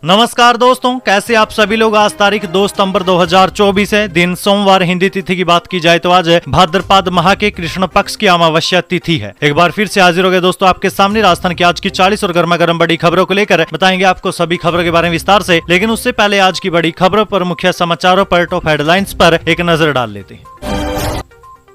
नमस्कार दोस्तों, कैसे आप सभी लोग। आज तारीख 2 सितंबर 2024 है, दिन सोमवार। हिंदी तिथि की बात की जाए तो आज भाद्रपद माह के कृष्ण पक्ष की अमावस्या तिथि है। एक बार फिर से हाजिर हो गए दोस्तों आपके सामने राजस्थान की आज की 40 और गर्मा गर्म बड़ी खबरों को लेकर। बताएंगे आपको सभी खबरों के बारे में विस्तार से, लेकिन उससे पहले आज की बड़ी खबरों पर, मुख्य समाचारों पर, टॉप हेडलाइंस पर एक नजर डाल लेते हैं।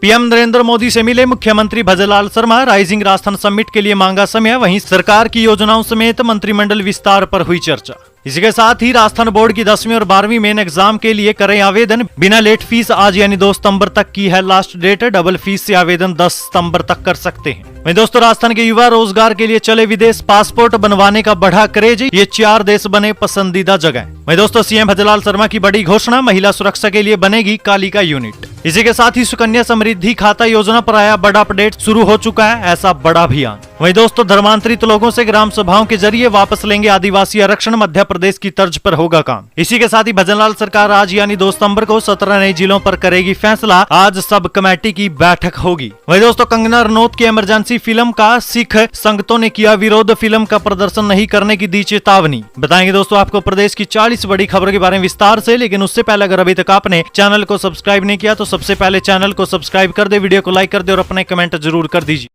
पीएम नरेंद्र मोदी से मिले मुख्यमंत्री भजनलाल शर्मा, राइजिंग राजस्थान समिट के लिए मांगा समय। वहीं सरकार की योजनाओं समेत मंत्रिमंडल विस्तार पर हुई चर्चा। इसी के साथ ही राजस्थान बोर्ड की 10वीं और 12वीं मेन एग्जाम के लिए करें आवेदन। बिना लेट फीस आज यानी 2 सितंबर तक की है लास्ट डेट। डबल फीस से आवेदन 10 सितंबर तक कर सकते हैं। वहीं दोस्तों राजस्थान के युवा रोजगार के लिए चले विदेश, पासपोर्ट बनवाने का बढ़ा क्रेज। ये 4 देश बने पसंदीदा जगह। वहीं दोस्तों सीएम भजनलाल शर्मा की बड़ी घोषणा, महिला सुरक्षा के लिए बनेगी कालिका यूनिट। इसी के साथ ही सुकन्या समृद्धि खाता योजना पर आया बड़ा अपडेट, शुरू हो चुका है ऐसा बड़ा अभियान। वहीं दोस्तों धर्मांतरित लोगों से ग्राम सभाओं के जरिए वापस लेंगे आदिवासी आरक्षण, मध्य प्रदेश की तर्ज पर होगा काम। इसी के साथ ही भजनलाल सरकार आज यानी 2 सितंबर को 17 नए जिलों पर करेगी फैसला। आज सब कमेटी की बैठक होगी। वहीं दोस्तों कंगना रनौत की इमरजेंसी फिल्म का सिख संगतों ने किया विरोध, फिल्म का प्रदर्शन नहीं करने की दी चेतावनी। बताएंगे दोस्तों आपको प्रदेश की 40 बड़ी खबरों के बारे में विस्तार से, लेकिन उससे पहले अगर अभी तक आपने चैनल को सब्सक्राइब नहीं किया तो सबसे पहले चैनल को सब्सक्राइब कर दे, वीडियो को लाइक कर दे और अपने कमेंट जरूर कर दीजिए।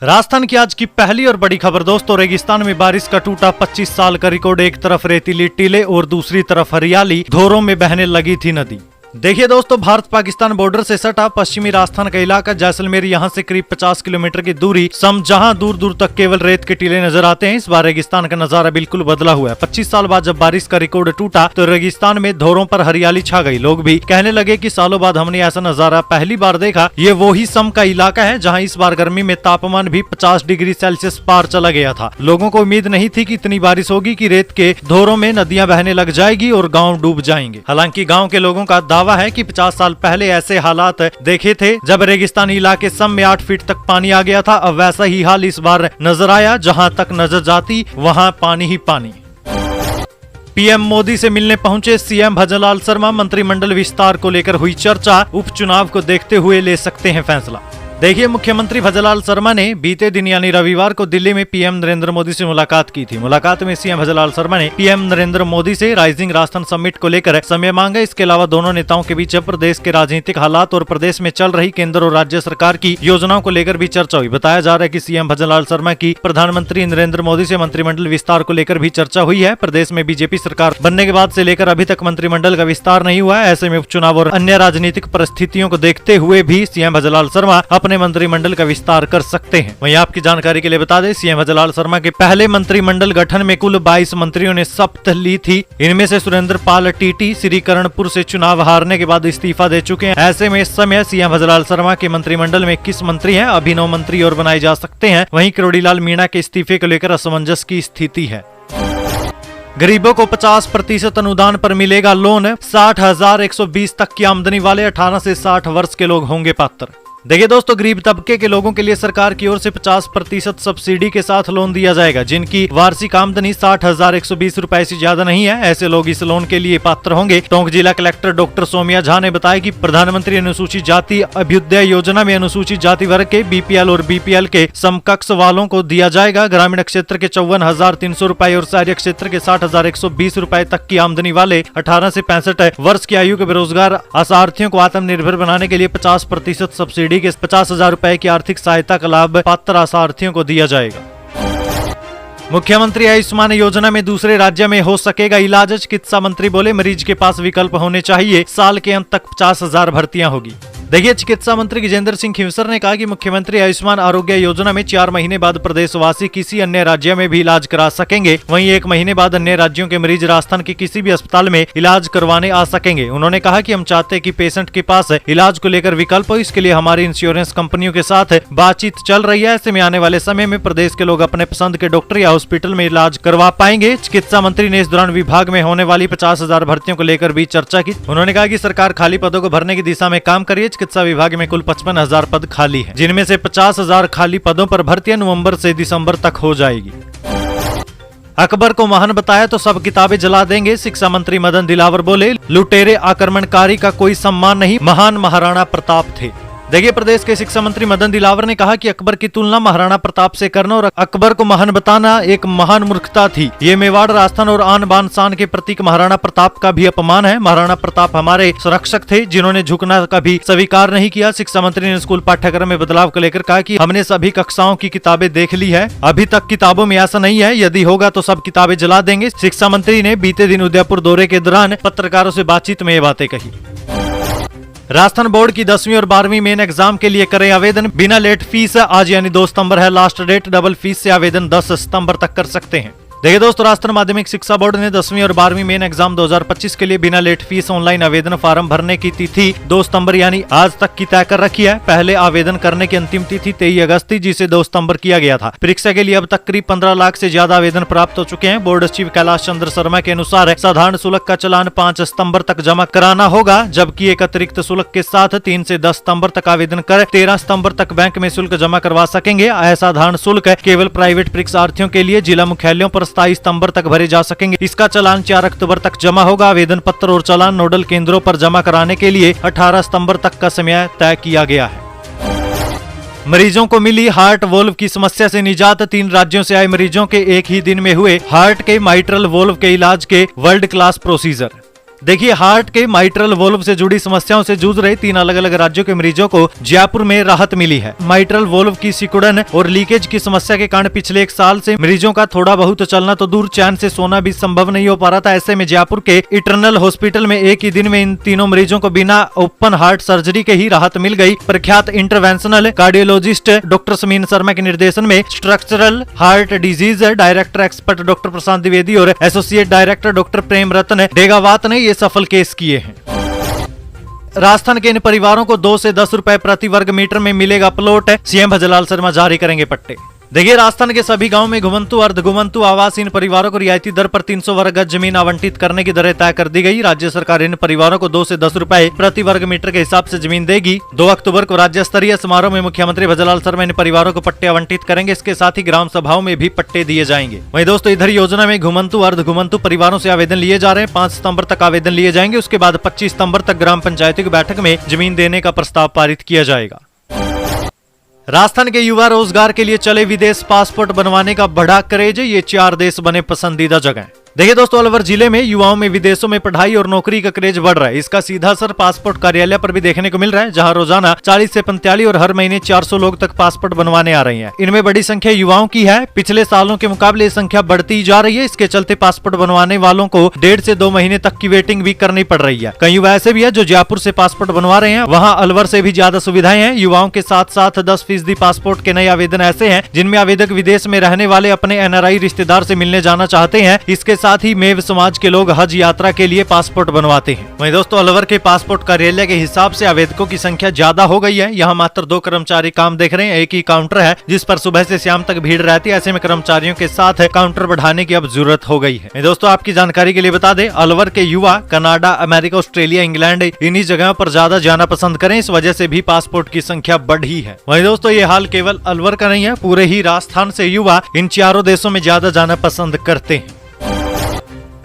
राजस्थान की आज की पहली और बड़ी खबर दोस्तों, रेगिस्तान में बारिश का टूटा 25 साल का रिकॉर्ड। एक तरफ रेतीली टीले और दूसरी तरफ हरियाली, धोरों में बहने लगी थी नदी। देखिए दोस्तों, भारत पाकिस्तान बॉर्डर से सटा पश्चिमी राजस्थान का इलाका जैसलमेर, यहाँ से करीब 50 किलोमीटर की दूरी जहां दूर दूर तक केवल रेत के टीले नजर आते हैं। इस बार रेगिस्तान का नजारा बिल्कुल बदला हुआ है। 25 साल बाद जब बारिश का रिकॉर्ड टूटा तो रेगिस्तान में धोरों पर हरियाली छा गई। लोग भी कहने लगे कि सालों बाद हमने ऐसा नजारा पहली बार देखा। ये वो ही सम का इलाका है जहाँ इस बार गर्मी में तापमान भी 50 डिग्री सेल्सियस पार चला गया था। लोगों को उम्मीद नहीं थी कि इतनी बारिश होगी कि रेत के धोरों में नदियां बहने लग जाएगी और गाँव डूब जाएंगे। हालांकि गाँव के लोगों का दावा है कि 50 साल पहले ऐसे हालात देखे थे जब रेगिस्तानी इलाके सम में 8 फीट तक पानी आ गया था। अब वैसा ही हाल इस बार नजर आया, जहां तक नजर जाती वहां पानी ही पानी। पीएम मोदी से मिलने पहुंचे सीएम भजनलाल शर्मा, मंत्रिमंडल विस्तार को लेकर हुई चर्चा। उपचुनाव को देखते हुए ले सकते हैं फैसला। देखिए मुख्यमंत्री भजनलाल शर्मा ने बीते दिन यानी रविवार को दिल्ली में पीएम नरेंद्र मोदी से मुलाकात की थी। मुलाकात में सीएम भजनलाल शर्मा ने पीएम नरेंद्र मोदी से राइजिंग राजस्थान समिट को लेकर समय मांगा। इसके अलावा दोनों नेताओं के बीच प्रदेश के राजनीतिक हालात और प्रदेश में चल रही केंद्र और राज्य सरकार की योजनाओं को लेकर भी चर्चा हुई। बताया जा रहा है कि सीएम भजनलाल शर्मा की प्रधानमंत्री नरेंद्र मोदी से मंत्रिमंडल विस्तार को लेकर भी चर्चा हुई है। प्रदेश में बीजेपी सरकार बनने के बाद से लेकर अभी तक मंत्रिमंडल का विस्तार नहीं हुआ है। ऐसे में उपचुनाव और अन्य राजनीतिक परिस्थितियों को देखते हुए भी सीएम भजनलाल शर्मा अपने मंत्रिमंडल का विस्तार कर सकते हैं। वहीं आपकी जानकारी के लिए बता दें, सीएम भजनलाल शर्मा के पहले मंत्रिमंडल गठन में कुल 22 मंत्रियों ने शपथ ली थी। इनमें से सुरेंद्र पाल टीटी श्रीकरणपुर से चुनाव हारने के बाद इस्तीफा दे चुके हैं। ऐसे में इस समय सीएम भजनलाल शर्मा के मंत्रिमंडल में 21 मंत्री हैं। अभी 9 मंत्री और बनाए जा सकते हैं। वहीं करोड़ीलाल मीणा के इस्तीफे को लेकर असमंजस की स्थिति है। गरीबों को 50% अनुदान पर मिलेगा लोन। 60,120 तक की आमदनी वाले 18 से 60 वर्ष के लोग होंगे पात्र। देखिए दोस्तों, गरीब तबके के लोगों के लिए सरकार की ओर से 50% सब्सिडी के साथ लोन दिया जाएगा। जिनकी वार्षिक आमदनी 60,120 रुपए से ज्यादा नहीं है, ऐसे लोग इस लोन के लिए पात्र होंगे। टोंक जिला कलेक्टर डॉक्टर सोमिया झा ने बताया कि प्रधानमंत्री अनुसूचित जाति अभ्युदय योजना में अनुसूचित जाति वर्ग के बीपीएल और बीपीएल के समकक्ष वालों को दिया जाएगा। ग्रामीण क्षेत्र के 54,300 रुपए और शहरी क्षेत्र के 60,120 रुपए तक की आमदनी वाले 18 से 65 वर्ष की आयु के बेरोजगार असार्थियों को आत्मनिर्भर बनाने के लिए 50% सब्सिडी के 50,000 रुपए की आर्थिक सहायता का लाभ पात्र आसार्थियों को दिया जाएगा। मुख्यमंत्री आयुष्मान योजना में दूसरे राज्य में हो सकेगा इलाज। चिकित्सा मंत्री बोले मरीज के पास विकल्प होने चाहिए। साल के अंत तक 50,000 भर्तियां होगी। देखिए चिकित्सा मंत्री गजेंद्र सिंह खींवसर ने कहा कि मुख्यमंत्री आयुष्मान आरोग्य योजना में 4 महीने बाद प्रदेशवासी किसी अन्य राज्य में भी इलाज करा सकेंगे। वहीं 1 महीने बाद अन्य राज्यों के मरीज राजस्थान के किसी भी अस्पताल में इलाज करवाने आ सकेंगे। उन्होंने कहा कि हम चाहते हैं कि पेशेंट के पास इलाज को लेकर विकल्प हो। इसके लिए हमारी इंश्योरेंस कंपनियों के साथ बातचीत चल रही है। ऐसे में आने वाले समय में प्रदेश के लोग अपने पसंद के डॉक्टर या हॉस्पिटल में इलाज करवा पाएंगे। चिकित्सा मंत्री ने इस दौरान विभाग में होने वाली 50,000 भर्तियों को लेकर भी चर्चा की। उन्होंने कहा कि सरकार खाली पदों को भरने की दिशा में काम कर रही है। चिकित्सा विभाग में कुल 55,000 पद खाली हैं, जिनमें से 50,000 खाली पदों पर भर्तियां नवंबर से दिसंबर तक हो जाएगी। अकबर को महान बताया तो सब किताबें जला देंगे। शिक्षा मंत्री मदन दिलावर बोले लुटेरे आक्रमणकारी का कोई सम्मान नहीं, महान महाराणा प्रताप थे। देखिए, प्रदेश के शिक्षा मंत्री मदन दिलावर ने कहा कि अकबर की तुलना महाराणा प्रताप से करना और अकबर को महान बताना एक महान मूर्खता थी। ये मेवाड़, राजस्थान और आन बान शान के प्रतीक महाराणा प्रताप का भी अपमान है। महाराणा प्रताप हमारे संरक्षक थे जिन्होंने झुकना कभी स्वीकार नहीं किया। शिक्षा मंत्री ने स्कूल पाठ्यक्रम में बदलाव को लेकर कहा कि हमने सभी कक्षाओं की किताबें देख ली है, अभी तक किताबों में ऐसा नहीं है, यदि होगा तो सब किताबें जला देंगे। शिक्षा मंत्री ने बीते दिन उदयपुर दौरे के दौरान पत्रकारों से बातचीत में ये बातें कही। राजस्थान बोर्ड की 10वीं और 12वीं मेन एग्जाम के लिए करें आवेदन बिना लेट फीस। आज यानी 2 सितंबर है लास्ट डेट। डबल फीस से आवेदन 10 सितंबर तक कर सकते हैं। देखिए दोस्तों, राजस्थान माध्यमिक शिक्षा बोर्ड ने 10वीं और 12वीं मेन एग्जाम 2025 के लिए बिना लेट फीस ऑनलाइन आवेदन फार्म भरने की तिथि 2 सितंबर यानी आज तक की तय कर रखी है। पहले आवेदन करने की अंतिम तिथि 23 अगस्त थी, जिसे 2 सितंबर किया गया था। परीक्षा के लिए अब तक करीब 15 लाख से ज्यादा आवेदन प्राप्त हो चुके हैं। बोर्ड सचिव कैलाश चंद्र शर्मा के अनुसार साधारण शुल्क का चालान 5 सितंबर तक जमा कराना होगा, जबकि एक अतिरिक्त शुल्क के साथ 3 से 10 सितंबर तक आवेदन कर 13 सितंबर तक बैंक में शुल्क जमा करवा सकेंगे। असाधारण शुल्क केवल प्राइवेट परीक्षार्थियों के लिए जिला मुख्यालयों पर 27 सितंबर तक भरे जा सकेंगे। इसका चालान 4 अक्टूबर तक जमा होगा। आवेदन पत्र और चालान नोडल केंद्रों पर जमा कराने के लिए 18 सितंबर तक का समय तय किया गया है। मरीजों को मिली हार्ट वोल्व की समस्या से निजात। 3 राज्यों से आए मरीजों के एक ही दिन में हुए हार्ट के माइट्रल वोल्व के इलाज के वर्ल्ड क्लास प्रोसीजर। देखिए, हार्ट के माइट्रल वोल्व से जुड़ी समस्याओं से जूझ रहे 3 अलग अलग राज्यों के मरीजों को जयपुर में राहत मिली है। माइट्रल वोल्व की सिकुड़न और लीकेज की समस्या के कारण पिछले 1 साल से मरीजों का थोड़ा बहुत चलना तो दूर, चैन से सोना भी संभव नहीं हो पा रहा था। ऐसे में जयपुर के इटर्नल हॉस्पिटल में एक ही दिन में इन तीनों मरीजों को बिना ओपन हार्ट सर्जरी के ही राहत मिल गई। प्रख्यात interventional cardiologist doctor Sameen Sharma के निर्देशन में structural heart disease director expert doctor Prashant Dwivedi और associate director doctor Prem Ratan Degawat ने ये सफल केस किए हैं। राजस्थान के इन परिवारों को 2 से 10 रुपए प्रति वर्ग मीटर में मिलेगा प्लॉट। सीएम भजलाल शर्मा जारी करेंगे पट्टे। देखिए, राजस्थान के सभी गांव में घुमंतु अर्ध घुमंतु आवास इन परिवारों को रियायती दर पर 300 वर्ग गज जमीन आवंटित करने की दरें तय कर दी गई। राज्य सरकार इन परिवारों को 2 से 10 रुपए प्रति वर्ग मीटर के हिसाब से जमीन देगी। 2 अक्टूबर को राज्य स्तरीय समारोह में मुख्यमंत्री भजलाल शर्मा इन परिवारों को पट्टे आवंटित करेंगे। इसके साथ ही ग्राम सभाओं में भी पट्टे दिए जाएंगे। वहीं दोस्तों, इधर योजना में घुमंतु अर्ध घुमंतु परिवारों से आवेदन लिए जा रहे हैं। 5 सितंबर तक आवेदन लिए जाएंगे। उसके बाद 25 सितंबर तक ग्राम पंचायतों की बैठक में जमीन देने का प्रस्ताव पारित किया जाएगा। राजस्थान के युवा रोजगार के लिए चले विदेश। पासपोर्ट बनवाने का बढ़ा क्रेज। ये 4 देश बने पसंदीदा जगह। देखिए दोस्तों, अलवर जिले में युवाओं में विदेशों में पढ़ाई और नौकरी का क्रेज बढ़ रहा है। इसका सीधा असर पासपोर्ट कार्यालय पर भी देखने को मिल रहा है, जहां रोजाना 40 से 45 और हर महीने 400 लोग तक पासपोर्ट बनवाने आ रहे हैं। इनमें बड़ी संख्या युवाओं की है। पिछले सालों के मुकाबले ये संख्या बढ़ती जा रही है। इसके चलते पासपोर्ट बनवाने वालों को 1.5 से 2 महीने तक की वेटिंग भी करनी पड़ रही है। कई युवा ऐसे भी है जो जयपुर से पासपोर्ट बनवा रहे हैं। वहाँ अलवर से भी ज्यादा सुविधाएं हैं। युवाओं के साथ साथ 10% पासपोर्ट के नए आवेदन ऐसे हैं जिनमें आवेदक विदेश में रहने वाले अपने NRI रिश्तेदार से मिलने जाना चाहते हैं। इसके साथ ही मेव समाज के लोग हज यात्रा के लिए पासपोर्ट बनवाते हैं। वहीं दोस्तों, अलवर के पासपोर्ट कार्यालय के हिसाब से आवेदकों की संख्या ज्यादा हो गई है। यहाँ मात्र 2 कर्मचारी काम देख रहे हैं। एक ही काउंटर है जिस पर सुबह से शाम तक भीड़ रहती है। ऐसे में कर्मचारियों के साथ काउंटर बढ़ाने की अब जरूरत हो गई है। दोस्तों, आपकी जानकारी के लिए बता दें, अलवर के युवा कनाडा, अमेरिका, ऑस्ट्रेलिया, इंग्लैंड इन्हीं जगहों पर ज्यादा जाना पसंद करें। इस वजह से भी पासपोर्ट की संख्या बढ़ी है। वहीं दोस्तों, ये हाल केवल अलवर का नहीं है, पूरे ही राजस्थान से युवा इन 4 देशों में ज्यादा जाना पसंद करते हैं।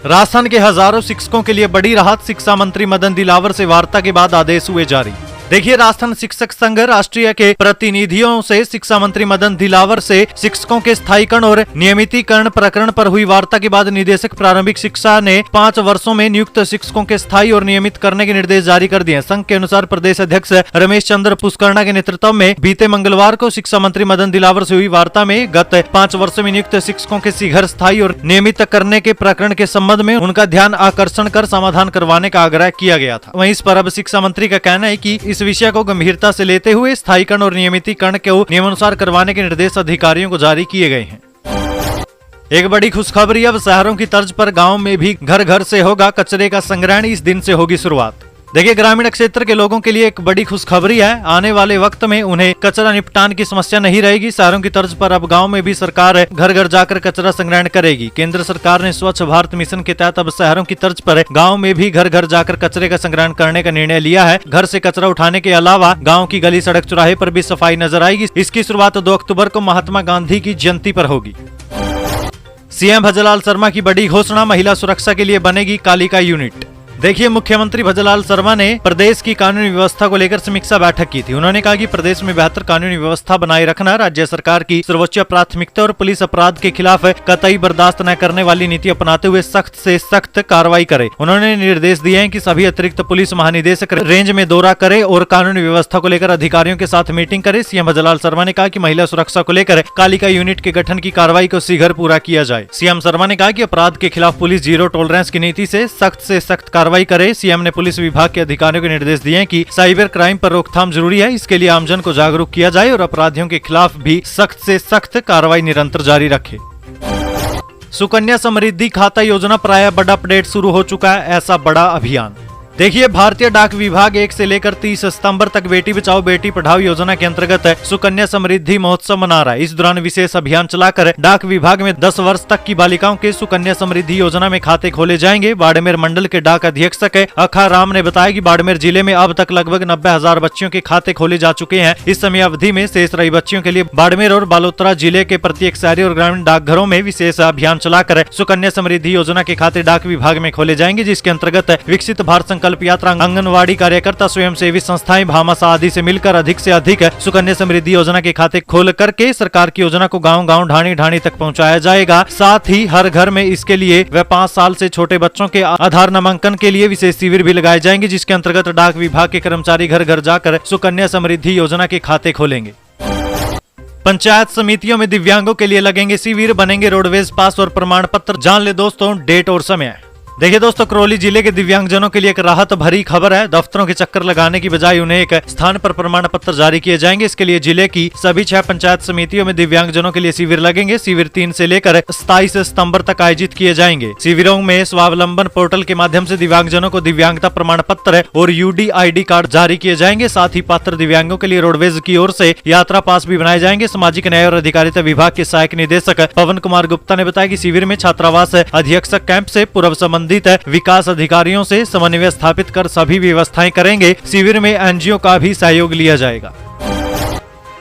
राजस्थान के हजारों शिक्षकों के लिए बड़ी राहत। शिक्षा मंत्री मदन दिलावर से वार्ता के बाद आदेश हुए जारी। देखिए, राजस्थान शिक्षक संघ राष्ट्रीय के प्रतिनिधियों से शिक्षा मंत्री मदन दिलावर से शिक्षकों के स्थायीकरण और नियमितीकरण प्रकरण पर हुई वार्ता के बाद निदेशक प्रारंभिक शिक्षा ने 5 वर्षों में नियुक्त शिक्षकों के स्थायी और नियमित करने के निर्देश जारी कर दिए। संघ के अनुसार प्रदेश अध्यक्ष रमेश चंद्र पुष्करणा के नेतृत्व में बीते मंगलवार को शिक्षा मंत्री मदन दिलावर से हुई वार्ता में गत 5 वर्षों में नियुक्त शिक्षकों के शीघ्र स्थायी और नियमित करने के प्रकरण के संबंध में उनका ध्यान आकर्षण कर समाधान करवाने का आग्रह किया गया था। वहीं इस पर अब शिक्षा मंत्री का कहना है कि इस विषय को गंभीरता से लेते हुए स्थायीकरण और नियमितीकरण को नियमानुसार करवाने के निर्देश अधिकारियों को जारी किए गए हैं। एक बड़ी खुशखबरी, अब शहरों की तर्ज पर गांव में भी घर घर से होगा कचरे का संग्रहण। इस दिन से होगी शुरुआत। देखिए, ग्रामीण क्षेत्र के लोगों के लिए एक बड़ी खुशखबरी है। आने वाले वक्त में उन्हें कचरा निपटान की समस्या नहीं रहेगी। शहरों की तर्ज पर अब गांव में भी सरकार घर घर जाकर कचरा संग्रहण करेगी। केंद्र सरकार ने स्वच्छ भारत मिशन के तहत अब शहरों की तर्ज पर गांव में भी घर घर जाकर कचरे का संग्रहण करने का निर्णय लिया है। घर से कचरा उठाने के अलावा गाँव की गली, सड़क, चौराहे पर भी सफाई नजर आएगी। इसकी शुरुआत 2 अक्टूबर को महात्मा गांधी की जयंती पर होगी। सीएम भजलाल शर्मा की बड़ी घोषणा, महिला सुरक्षा के लिए बनेगी कालिका यूनिट। देखिए, मुख्यमंत्री भजनलाल शर्मा ने प्रदेश की कानूनी व्यवस्था को लेकर समीक्षा बैठक की थी। उन्होंने कहा कि प्रदेश में बेहतर कानूनी व्यवस्था बनाए रखना राज्य सरकार की सर्वोच्च प्राथमिकता और पुलिस अपराध के खिलाफ कतई बर्दाश्त न करने वाली नीति अपनाते हुए सख्त से सख्त कार्रवाई करे। उन्होंने निर्देश दिए हैं कि सभी अतिरिक्त पुलिस महानिदेशक रेंज में दौरा करे और कानूनी व्यवस्था को लेकर अधिकारियों के साथ मीटिंग करे। सीएम भजनलाल शर्मा ने कहा कि महिला सुरक्षा को लेकर कालिका यूनिट के गठन की कार्रवाई को शीघ्र पूरा किया जाए। सीएम शर्मा ने कहा कि अपराध के खिलाफ पुलिस जीरो टॉलरेंस की नीति से सख्त कार्रवाई करे। सीएम ने पुलिस विभाग के अधिकारियों को निर्देश दिए हैं कि साइबर क्राइम पर रोकथाम जरूरी है, इसके लिए आमजन को जागरूक किया जाए और अपराधियों के खिलाफ भी सख्त से सख्त कार्रवाई निरंतर जारी रखे। सुकन्या समृद्धि खाता योजना प्राय बड़ा अपडेट शुरू हो चुका है, ऐसा बड़ा अभियान। देखिए, भारतीय डाक विभाग 1 से लेकर 30 सितंबर तक बेटी बचाओ बेटी पढ़ाओ योजना के अंतर्गत सुकन्या समृद्धि महोत्सव मना रहा है। इस दौरान विशेष अभियान चलाकर डाक विभाग में 10 वर्ष तक की बालिकाओं के सुकन्या समृद्धि योजना में खाते खोले जाएंगे। बाड़मेर मंडल के डाक अधीक्षक अखा राम ने बताया कि बाड़मेर जिले में अब तक लगभग 90,000 बच्चियों के खाते खोले जा चुके हैं। इस समय अवधि में शेष रही बच्चियों के लिए बाड़मेर और बालोतरा जिले के प्रत्येक शहरी और ग्रामीण डाकघरों में विशेष अभियान चलाकर सुकन्या समृद्धि योजना के खाते डाक विभाग में खोले जाएंगे, जिसके अंतर्गत विकसित भारत संकल्प यात्रा, आंगनवाड़ी कार्यकर्ता, स्वयंसेवी संस्थाएं, भामाशाह आदि से मिलकर अधिक से अधिक सुकन्या समृद्धि योजना के खाते खोल करके सरकार की योजना को गांव-गांव ढाणी-ढाणी तक पहुंचाया जाएगा। साथ ही हर घर में इसके लिए व 5 साल से छोटे बच्चों के आधार नामांकन के लिए विशेष शिविर भी लगाए जाएंगे, जिसके अंतर्गत डाक विभाग के कर्मचारी घर घर जाकर सुकन्या समृद्धि योजना के खाते खोलेंगे। पंचायत समितियों में दिव्यांगों के लिए लगेंगे शिविर, बनेंगे रोडवेज पास और प्रमाण पत्र। जान ले दोस्तों डेट और समय। देखिए दोस्तों, करौली जिले के दिव्यांगजनों के लिए एक राहत भरी खबर है। दफ्तरों के चक्कर लगाने की बजाय उन्हें एक स्थान पर प्रमाण पत्र जारी किए जाएंगे। इसके लिए जिले की सभी 6 पंचायत समितियों में दिव्यांगजनों के लिए शिविर लगेंगे। शिविर 3 से लेकर 27 सितंबर तक आयोजित किए जाएंगे। शिविरों में स्वावलंबन पोर्टल के माध्यम से दिव्यांगजनों को दिव्यांगता प्रमाण पत्र और UDID कार्ड जारी किए जाएंगे। साथ ही पात्र दिव्यांगों के लिए रोडवेज की ओर से यात्रा पास भी बनाए जाएंगे। सामाजिक न्याय और अधिकारिता विभाग के सहायक निदेशक पवन कुमार गुप्ता ने बताया कि शिविर में छात्रावास अधीक्षक कैंप से पूर्व संबंधित विकास अधिकारियों से समन्वय स्थापित कर सभी व्यवस्थाएं करेंगे। शिविर में NGO का भी सहयोग लिया जाएगा।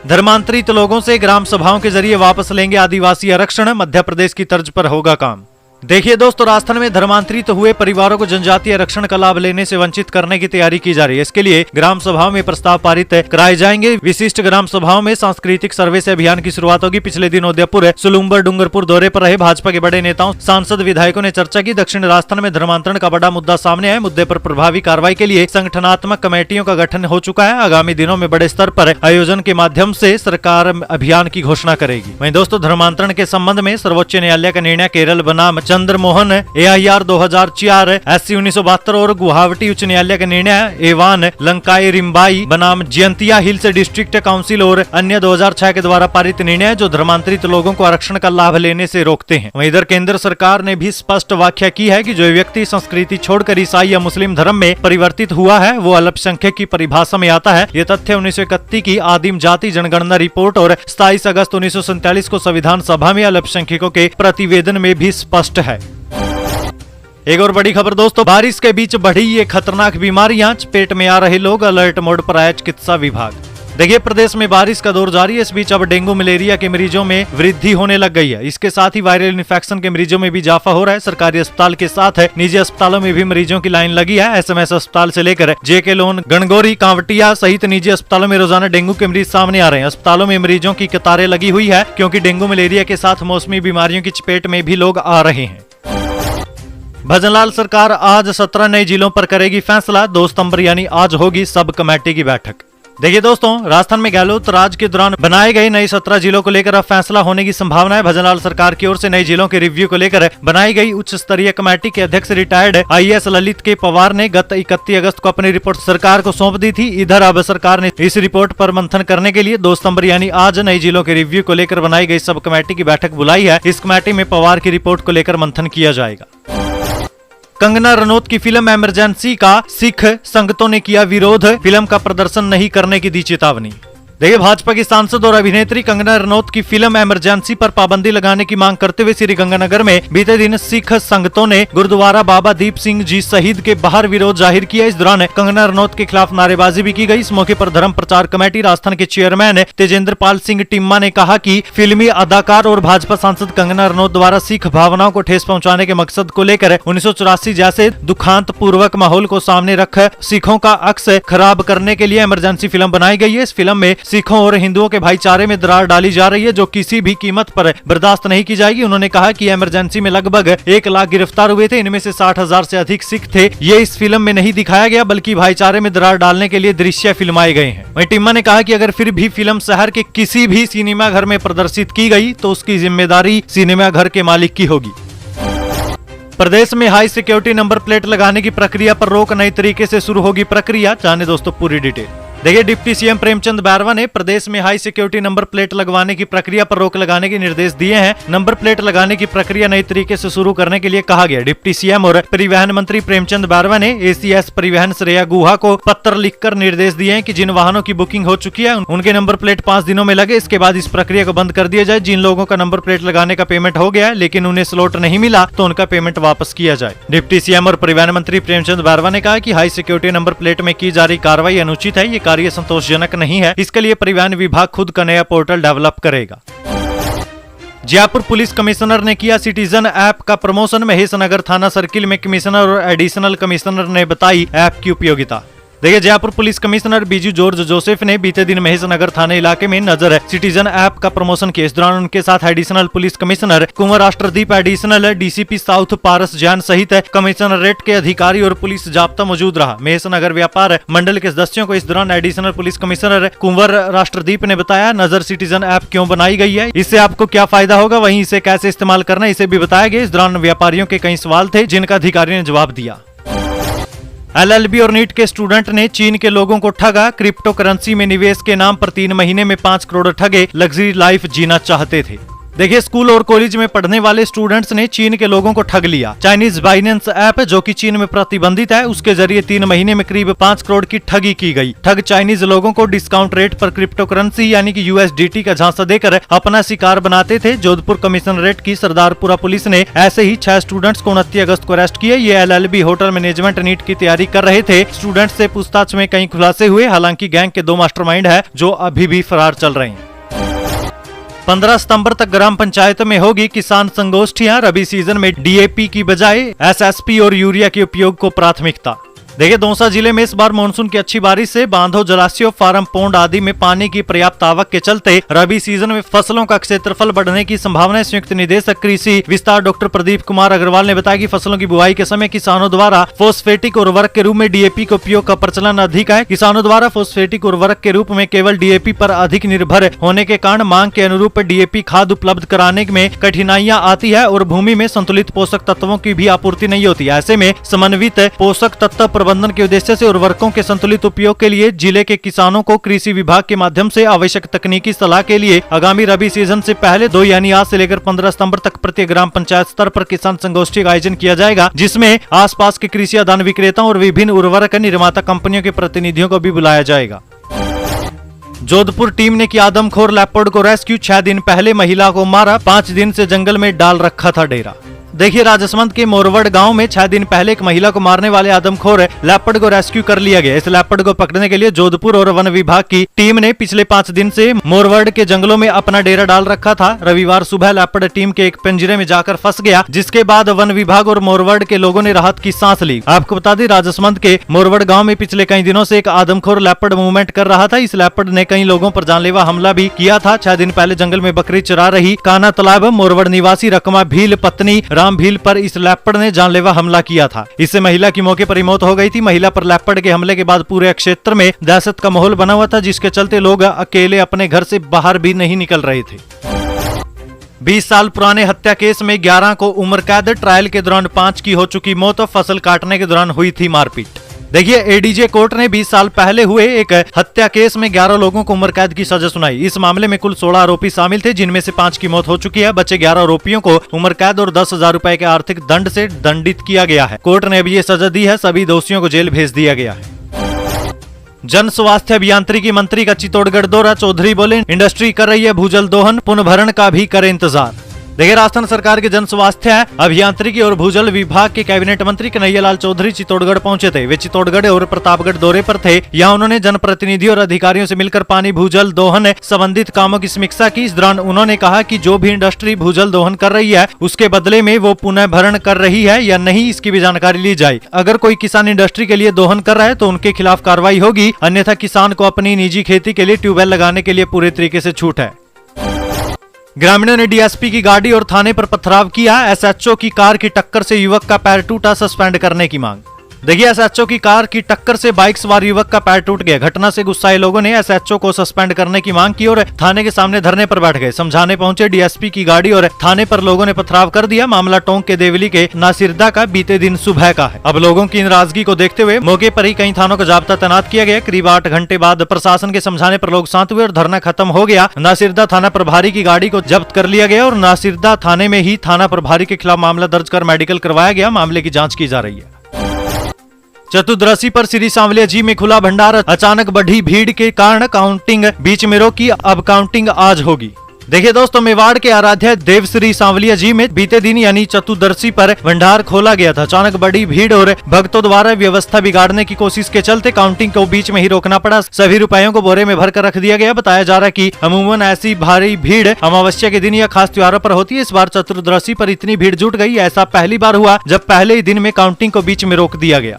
धर्मांतरित लोगों से ग्राम सभाओं के जरिए वापस लेंगे आदिवासी आरक्षण, मध्य प्रदेश की तर्ज पर होगा काम। देखिए दोस्तों, राजस्थान में धर्मांतरित हुए परिवारों को जनजातीय आरक्षण का लाभ लेने से वंचित करने की तैयारी की जा रही है। इसके लिए ग्राम सभाओं में प्रस्ताव पारित कराए जाएंगे। विशिष्ट ग्राम सभाओं में सांस्कृतिक सर्वे से अभियान की शुरुआत होगी। पिछले दिन उदयपुर, सुलुम्बर, डूंगरपुर दौरे पर रहे भाजपा के बड़े नेताओं, सांसद, विधायकों ने चर्चा की। दक्षिण राजस्थान में धर्मांतरण का बड़ा मुद्दा सामने आया। मुद्दे पर प्रभावी कार्रवाई के लिए संगठनात्मक कमेटियों का गठन हो चुका है। आगामी दिनों में बड़े स्तर पर आयोजन के माध्यम से सरकार अभियान की घोषणा करेगी। वहीं दोस्तों, धर्मांतरण के संबंध में सर्वोच्च न्यायालय का निर्णय केरल बनाम चंद्रमोहन AIR 2004 SC 1972 और गुवाहाटी उच्च न्यायालय का निर्णय एवान लंकाई रिम्बाई बनाम जयंतिया हिल्स डिस्ट्रिक्ट काउंसिल और अन्य 2006 के द्वारा पारित निर्णय जो धर्मांतरित लोगों को आरक्षण का लाभ लेने से रोकते हैं। वहीं इधर केंद्र सरकार ने भी स्पष्ट व्याख्या की है कि जो व्यक्ति संस्कृति छोड़कर ईसाई या मुस्लिम धर्म में परिवर्तित हुआ है वो अल्पसंख्यक की परिभाषा में आता है। ये तथ्य 1931 की आदिम जाति जनगणना रिपोर्ट और 27 अगस्त 1947 को संविधान सभा में अल्पसंख्यकों के प्रतिवेदन में भी स्पष्ट है। एक और बड़ी खबर दोस्तों, बारिश के बीच बढ़ी ये खतरनाक बीमारियां, चपेट में आ रहे लोग, अलर्ट मोड पर आया चिकित्सा विभाग। देखिए, प्रदेश में बारिश का दौर जारी है। इस बीच अब डेंगू मलेरिया के मरीजों में वृद्धि होने लग गई है। इसके साथ ही वायरल इन्फेक्शन के मरीजों में भी इजाफा हो रहा है। सरकारी अस्पताल के साथ निजी अस्पतालों में भी मरीजों की लाइन लगी है। SMS अस्पताल से लेकर JK लोन, गणगौरी, कांवटिया सहित निजी अस्पतालों में रोजाना डेंगू के मरीज सामने आ रहे हैं। अस्पतालों में मरीजों की कतारें लगी हुई है क्योंकि डेंगू मलेरिया के साथ मौसमी बीमारियों की चपेट में भी लोग आ रहे हैं। भजनलाल सरकार आज 17 नए जिलों पर करेगी फैसला। 2 सितंबर यानी आज होगी सब कमेटी की बैठक। देखिए दोस्तों, राजस्थान में गहलोत राज के दौरान बनाए गए नए 17 जिलों को लेकर अब फैसला होने की संभावना है। भजनलाल सरकार की ओर से नए जिलों के रिव्यू को लेकर बनाई गई उच्च स्तरीय कमेटी के अध्यक्ष रिटायर्ड IAS ललित के पवार ने गत 31 अगस्त को अपनी रिपोर्ट सरकार को सौंप दी थी। इधर अब सरकार ने इस रिपोर्ट पर मंथन करने के लिए 2 सितंबर यानी आज नए जिलों के रिव्यू को लेकर बनाई गई सब कमेटी की बैठक बुलाई है। इस कमेटी में पवार की रिपोर्ट को लेकर मंथन किया जाएगा। कंगना रनौत की फिल्म इमरजेंसी का सिख संगतों ने किया विरोध, फिल्म का प्रदर्शन नहीं करने की दी चेतावनी। देखिए, भाजपा की सांसद और अभिनेत्री कंगना रनौत की फिल्म इमरजेंसी पर पाबंदी लगाने की मांग करते हुए श्रीगंगानगर में बीते दिन सिख संगतों ने गुरुद्वारा बाबा दीप सिंह जी शहीद के बाहर विरोध जाहिर किया। इस दौरान कंगना रनौत के खिलाफ नारेबाजी भी की गई। इस मौके पर धर्म प्रचार कमेटी राजस्थान के चेयरमैन तेजेंद्र पाल सिंह टिम्मा ने कहा कि फिल्मी अदाकार और भाजपा सांसद कंगना रनौत द्वारा सिख भावनाओं को ठेस पहुंचाने के मकसद को लेकर 1984 जैसे दुखांत पूर्वक माहौल को सामने रख सिखों का अक्स खराब करने के लिए इमरजेंसी फिल्म बनाई गई है। इस फिल्म में सिखों और हिंदुओं के भाईचारे में दरार डाली जा रही है, जो किसी भी कीमत पर बर्दाश्त नहीं की जाएगी। उन्होंने कहा कि इमरजेंसी में लगभग 1 लाख गिरफ्तार हुए थे, इनमें से 60,000 से अधिक सिख थे। ये इस फिल्म में नहीं दिखाया गया, बल्कि भाईचारे में दरार डालने के लिए दृश्य फिल्माए गए हैं। वहीं टिम्मा ने कहा कि अगर फिर भी फिल्म शहर के किसी भी सिनेमा घर में प्रदर्शित की गई तो उसकी जिम्मेदारी सिनेमा घर के मालिक की होगी। प्रदेश में हाई सिक्योरिटी नंबर प्लेट लगाने की प्रक्रिया पर रोक नई तरीके से शुरू होगी प्रक्रिया। जाने दोस्तों पूरी डिटेल। देखिए, डिप्टी सीएम प्रेमचंद बैरवा ने प्रदेश में हाई सिक्योरिटी नंबर प्लेट लगवाने की प्रक्रिया पर रोक लगाने के निर्देश दिए हैं। नंबर प्लेट लगाने की प्रक्रिया नई तरीके से शुरू करने के लिए कहा गया। डिप्टी सीएम और परिवहन मंत्री प्रेमचंद बैरवा ने एसीएस परिवहन श्रेया गुहा को पत्र लिखकर निर्देश दिए हैं कि जिन वाहनों की बुकिंग हो चुकी है उनके नंबर प्लेट 5 दिनों में लगे। इसके बाद इस प्रक्रिया को बंद कर दिया जाए। जिन लोगों का नंबर प्लेट लगाने का पेमेंट हो गया है लेकिन उन्हें स्लॉट नहीं मिला तो उनका पेमेंट वापस किया जाए। डिप्टी सीएम और परिवहन मंत्री प्रेमचंद बैरवा ने कहा कि हाई सिक्योरिटी नंबर प्लेट में की जा रही कार्रवाई अनुचित है। ये कार्य संतोषजनक नहीं है। इसके लिए परिवहन विभाग खुद का नया पोर्टल डेवलप करेगा। जयपुर पुलिस कमिश्नर ने किया सिटीजन ऐप का प्रमोशन। महेशनगर थाना सर्किल में कमिश्नर और एडिशनल कमिश्नर ने बताई ऐप की उपयोगिता। देखिए, Jaipur police commissioner Biju George Joseph ने बीते दिन महेशनगर थाने इलाके में नजर सिटीजन ऐप का प्रमोशन किया। इस दौरान उनके साथ एडिशनल पुलिस कमिश्नर कुंवर Rashtradeep, additional DCP south Paras Jain सहित कमिश्नरेट के अधिकारी और पुलिस जाब्ता मौजूद रहा। महेशनगर व्यापार मंडल के सदस्यों को इस दौरान एडिशनल पुलिस कमिश्नर कुंवर राष्ट्रदीप ने बताया नजर सिटीजन ऐप क्यों बनाई गई है, इससे आपको क्या फायदा होगा, वहीं इसे कैसे इस्तेमाल करना है इसे भी बताया गया। इस दौरान व्यापारियों के कई सवाल थे जिनका अधिकारी ने जवाब दिया। एलएलबी और नीट के स्टूडेंट ने चीन के लोगों को ठगा। क्रिप्टो करेंसी में निवेश के नाम पर 3 महीने में 5 करोड़ ठगे। लग्जरी लाइफ जीना चाहते थे। देखिए, स्कूल और कॉलेज में पढ़ने वाले स्टूडेंट्स ने चीन के लोगों को ठग लिया। चाइनीज बाइनेंस ऐप, जो कि चीन में प्रतिबंधित है, उसके जरिए 3 महीने में करीब 5 करोड़ की ठगी की गई। ठग चाइनीज लोगों को डिस्काउंट रेट पर क्रिप्टो करेंसी यानी कि यूएसडीटी का झांसा देकर अपना शिकार बनाते थे। जोधपुर कमिश्नरेट की सरदारपुरा पुलिस ने ऐसे ही 6 स्टूडेंट्स को 29 अगस्त को अरेस्ट किया। ये एलएलबी होटल मैनेजमेंट नीट की तैयारी कर रहे थे। स्टूडेंट्स से पूछताछ में कई खुलासे हुए। हालांकि गैंग के 2 मास्टरमाइंड है जो अभी भी फरार चल रहे हैं। 15 सितंबर तक ग्राम पंचायत में होगी किसान संगोष्ठियां। रबी सीजन में डीएपी की बजाय एसएसपी और यूरिया के उपयोग को प्राथमिकता। देखिए, दौसा जिले में इस बार मानसून की अच्छी बारिश से बांधों, जलाशयों, फार्म पोंड आदि में पानी की पर्याप्त आवक के चलते रबी सीजन में फसलों का क्षेत्रफल बढ़ने की संभावना है। संयुक्त निदेशक कृषि विस्तार डॉक्टर प्रदीप कुमार अग्रवाल ने बताया कि फसलों की बुआई के समय किसानों द्वारा फोस्फेटिक उर्वरक के रूप में डीएपी के उपयोग का प्रचलन अधिक है। किसानों द्वारा फोस्फेटिक उर्वरक के रूप में केवल डीएपी पर अधिक निर्भर होने के कारण मांग के अनुरूप डीएपी खाद उपलब्ध कराने में कठिनाइयां आती है और भूमि में संतुलित पोषक तत्वों की भी आपूर्ति नहीं होती। ऐसे में समन्वित पोषक तत्व प्रबंधन के उद्देश्य से उर्वरकों के संतुलित उपयोग के लिए जिले के किसानों को कृषि विभाग के माध्यम से आवश्यक तकनीकी सलाह के लिए आगामी रबी सीजन से पहले 2 यानी आज से लेकर 15 सितंबर तक प्रत्येक ग्राम पंचायत स्तर पर किसान संगोष्ठी का आयोजन किया जाएगा, जिसमें आसपास के कृषि आदान विक्रेताओं और विभिन्न उर्वरक निर्माता कंपनियों के प्रतिनिधियों को भी बुलाया जाएगा। जोधपुर टीम ने किया आदमखोर लेपर्ड को रेस्क्यू। 6 दिन पहले महिला को मारा, 5 दिन से जंगल में डाल रखा था डेरा। देखिए, राजसमंद के मोरवड गांव में 6 दिन पहले एक महिला को मारने वाले आदमखोर लेपर्ड को रेस्क्यू कर लिया गया। इस लेपर्ड को पकड़ने के लिए जोधपुर और वन विभाग की टीम ने पिछले 5 दिन से मोरवड के जंगलों में अपना डेरा डाल रखा था। रविवार सुबह लेपर्ड टीम के एक पिंजरे में जाकर फंस गया, जिसके बाद वन विभाग और मोरवड के लोगों ने राहत की सांस ली। आपको बता दें, राजसमंद के मोरवड गाँव में पिछले कई दिनों से एक आदमखोर लेपर्ड मूवमेंट कर रहा था। इस लेपर्ड ने कई लोगों पर जानलेवा हमला भी किया था। 6 दिन पहले जंगल में बकरी चरा रही काना तालाब मोरवड निवासी रकमा भील पत्नी राम भील पर इस लेपर्ड ने जानलेवा हमला किया था। इससे महिला की मौके पर ही मौत हो गई थी। महिला पर लेपर्ड के हमले के बाद पूरे क्षेत्र में दहशत का माहौल बना हुआ था, जिसके चलते लोग अकेले अपने घर से बाहर भी नहीं निकल रहे थे। 20 साल पुराने हत्या केस में 11 को उम्र कैद। ट्रायल के दौरान 5 की हो चुकी मौत। फसल काटने के दौरान हुई थी मारपीट। देखिए, एडीजे कोर्ट ने 20 साल पहले हुए एक हत्या केस में 11 लोगों को उम्र कैद की सजा सुनाई। इस मामले में कुल 16 आरोपी शामिल थे, जिनमें से 5 की मौत हो चुकी है। बचे 11 आरोपियों को उम्र कैद और 10,000 रुपए के आर्थिक दंड से दंडित किया गया है। कोर्ट ने अभी ये सजा दी है। सभी दोषियों को जेल भेज दिया गया है। जन स्वास्थ्य अभियांत्रिकी मंत्री का चित्तौड़गढ़ दौरा, चौधरी बोले इंडस्ट्री कर रही है भूजल दोहन, पुनर्भरण का भी करे इंतजार। देखिए, राजस्थान सरकार के जन स्वास्थ्य अभियांत्रिकी और भूजल विभाग के कैबिनेट मंत्री कन्हैयालाल चौधरी चित्तौड़गढ़ पहुंचे थे। वे चित्तौड़गढ़ और प्रतापगढ़ दौरे पर थे। यहां उन्होंने जनप्रतिनिधियों और अधिकारियों से मिलकर पानी भूजल दोहन संबंधित कामों की समीक्षा की। इस दौरान उन्होंने कहा कि जो भी इंडस्ट्री भूजल दोहन कर रही है उसके बदले में वो पुनः भरण कर रही है या नहीं, इसकी भी जानकारी ली जाए। अगर कोई किसान इंडस्ट्री के लिए दोहन कर रहा है तो उनके खिलाफ कार्रवाई होगी, अन्यथा किसान को अपनी निजी खेती के लिए ट्यूबवेल लगाने के लिए पूरे तरीके से छूट है। ग्रामीणों ने डीएसपी की गाड़ी और थाने पर पथराव किया। एसएचओ की कार की टक्कर से युवक का पैर टूटा, सस्पेंड करने की मांग। देखिए, एसएचओ की कार की टक्कर से बाइक सवार युवक का पैर टूट गया। घटना से गुस्साए लोगों ने एसएचओ को सस्पेंड करने की मांग की और थाने के सामने धरने पर बैठ गए। समझाने पहुंचे डीएसपी की गाड़ी और थाने पर लोगों ने पथराव कर दिया। मामला टोंक के देवली के नासिरदा का बीते दिन सुबह का है। अब लोगों की नाराजगी को देखते हुए मौके पर ही कई थानों का जाब्ता तैनात किया गया। करीब 8 घंटे बाद प्रशासन के समझाने पर लोग शांत हुए और धरना खत्म हो गया। नासिरदा थाना प्रभारी की गाड़ी को जब्त कर लिया गया और नासिरदा थाने में ही थाना प्रभारी के खिलाफ मामला दर्ज कर मेडिकल करवाया गया। मामले की जाँच की जा रही है। चतुर्दशी पर श्री सांवलिया जी में खुला भंडार, अचानक बढ़ी भीड़ के कारण काउंटिंग बीच में रोकी, अब काउंटिंग आज होगी। देखिए दोस्तों, मेवाड़ के आराध्य देव श्री सांवलिया जी में बीते दिन यानी चतुर्दशी पर भंडार खोला गया था। अचानक बड़ी भीड़ और भक्तों द्वारा व्यवस्था बिगाड़ने की कोशिश के चलते काउंटिंग को बीच में ही रोकना पड़ा। सभी रुपयों को बोरे में भरकर रख दिया गया। बताया जा रहा है कि अमूमन ऐसी भारी भीड़ अमावस्या के दिन या खास त्योहारों पर होती है। इस बार चतुर्दशी पर इतनी भीड़ जुट गई, ऐसा पहली बार हुआ जब पहले ही दिन में काउंटिंग को बीच में रोक दिया गया।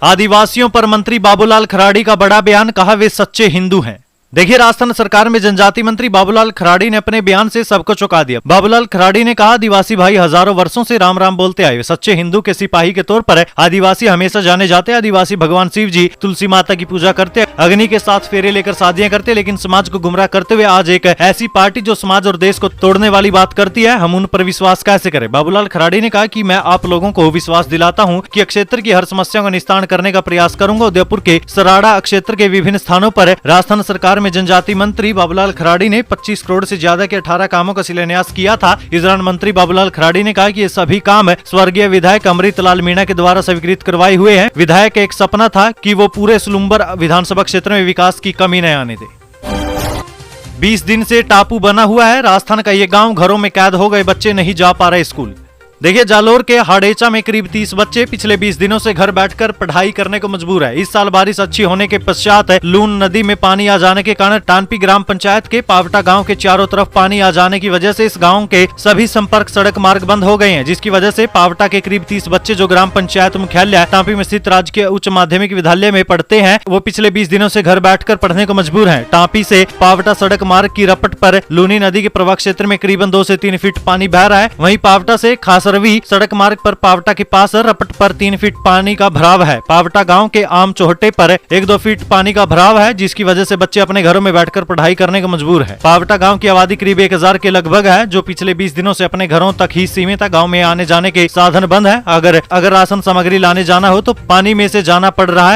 आदिवासियों पर मंत्री बाबूलाल खराड़ी का बड़ा बयान, कहा वे सच्चे हिंदू हैं। देखिए, राजस्थान सरकार में जनजाति मंत्री बाबूलाल खराड़ी ने अपने बयान से सबको चौंका दिया। बाबूलाल खराड़ी ने कहा, आदिवासी भाई हजारों वर्षों से राम राम बोलते आए। सच्चे हिंदू के सिपाही के तौर पर आदिवासी हमेशा जाने जाते। आदिवासी भगवान शिव जी, तुलसी माता की पूजा करते, अग्नि के साथ फेरे लेकर शादियां करते, लेकिन समाज को गुमराह करते हुए आज एक ऐसी पार्टी जो समाज और देश को तोड़ने वाली बात करती है, हम उन पर विश्वास कैसे करें। बाबूलाल खराड़ी ने कहा कि मैं आप लोगों को विश्वास दिलाता हूँ कि क्षेत्र की हर समस्या का निस्तारण करने का प्रयास करूंगा। उदयपुर के सराड़ा क्षेत्र के विभिन्न स्थानों पर राजस्थान सरकार में जनजाति मंत्री बाबूलाल खराड़ी ने 25 करोड़ से ज्यादा के 18 कामों का शिलान्यास किया था। इस दौरान मंत्री बाबूलाल खराड़ी ने कहा कि ये सभी काम स्वर्गीय विधायक अमृतलाल मीणा के द्वारा स्वीकृत करवाए हुए हैं। विधायक का एक सपना था कि वो पूरे सुलुम्बर विधानसभा क्षेत्र में विकास की कमी न आने दे। 20 दिन से टापू बना हुआ है राजस्थान का ये गाँव, घरों में कैद हो गए बच्चे, नहीं जा पा रहे स्कूल। देखिए, जालोर के हाडेचा में करीब 30 बच्चे पिछले 20 दिनों से घर बैठकर पढ़ाई करने को मजबूर है। इस साल बारिश अच्छी होने के पश्चात लून नदी में पानी आ जाने के कारण टानपी ग्राम पंचायत के पावटा गांव के चारों तरफ पानी आ जाने की वजह से इस गांव के सभी संपर्क सड़क मार्ग बंद हो गए हैं, जिसकी वजह से पावटा के करीब 30 बच्चे जो ग्राम पंचायत मुख्यालय टांपी में स्थित राजकीय उच्च माध्यमिक विद्यालय में पढ़ते हैं, वो पिछले 20 दिनों से घर बैठकर पढ़ने को मजबूर है। टांपी से पावटा सड़क मार्ग की रपट पर लूनी नदी के प्रवाह क्षेत्र में करीबन 2 से 3 फीट पानी बह रहा है। वहीं पावटा से खासरवी सड़क मार्ग पर पावटा के पास रपट पर 3 फीट पानी का भराव है। पावटा गांव के आम चौहट्टे पर 1-2 फीट पानी का भराव है, जिसकी वजह से बच्चे अपने घरों में बैठकर पढ़ाई करने को मजबूर है। पावटा गांव की आबादी करीब 1000 के लगभग है, जो पिछले 20 दिनों से अपने घरों तक ही सीमित है। गांव में आने जाने के साधन बंद है। अगर राशन सामग्री लाने जाना हो तो पानी में से जाना पड़ रहा है।